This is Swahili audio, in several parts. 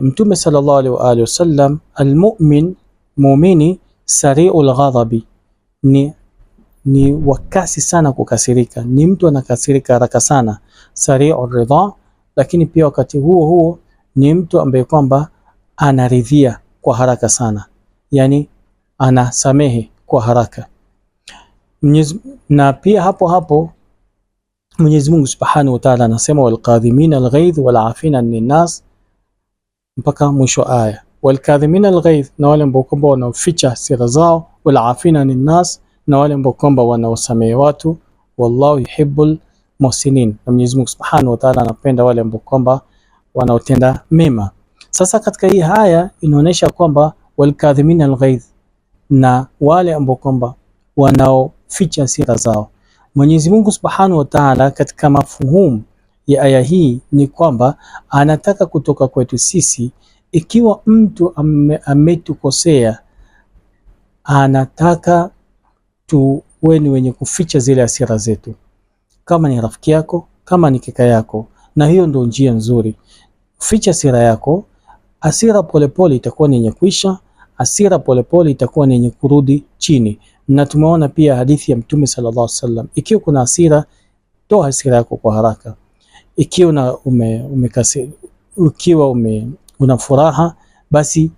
Mtume sallallahu alaihi wa alihi wasallam, almu'min, muumini, sari'ul ghadhabi, ni wakasi sana kukasirika, ni mtu anakasirika haraka sana. Sari'ur ridha, lakini pia wakati huo huo ni mtu ambaye kwamba anaridhia kwa haraka sana, yani anasamehe kwa haraka. Na pia hapo hapo Mwenyezi Mungu Subhanahu wa Ta'ala anasema walqadhimina alghaidh walafina anin nas, mpaka mwisho aya. Walkadhimina alghaidh, na wale ambao kwamba wanaoficha hasira zao, walafina anin nas, na wale ambao kwamba wanaosamehe watu, wallahu yuhibbul muhsinin, na Mwenyezi Mungu Subhanahu wa Ta'ala anapenda wale ambao kwamba wanaotenda mema. Sasa katika hii aya inaonyesha kwamba walkadhimina alghaidh, na wale ambao kwamba wanaoficha hasira zao. Mwenyezi Mungu Subhanahu wa Ta'ala katika mafuhumu ya aya hii ni kwamba anataka kutoka kwetu sisi, ikiwa mtu ametukosea, anataka tuwe ni wenye kuficha zile hasira zetu, kama ni rafiki yako, kama ni kaka yako, na hiyo ndio njia nzuri. Ficha hasira yako, hasira polepole itakuwa ni yenye kuisha, hasira polepole itakuwa ni yenye kurudi chini. Na tumeona pia hadithi ya Mtume sallallahu alaihi wasallam, ikiwa kuna hasira, toa hasira yako kwa haraka. Ikiwa una furaha, basi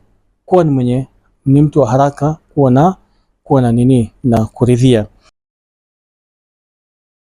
kuwa ni mtu wa haraka, kuwa na kuridhia.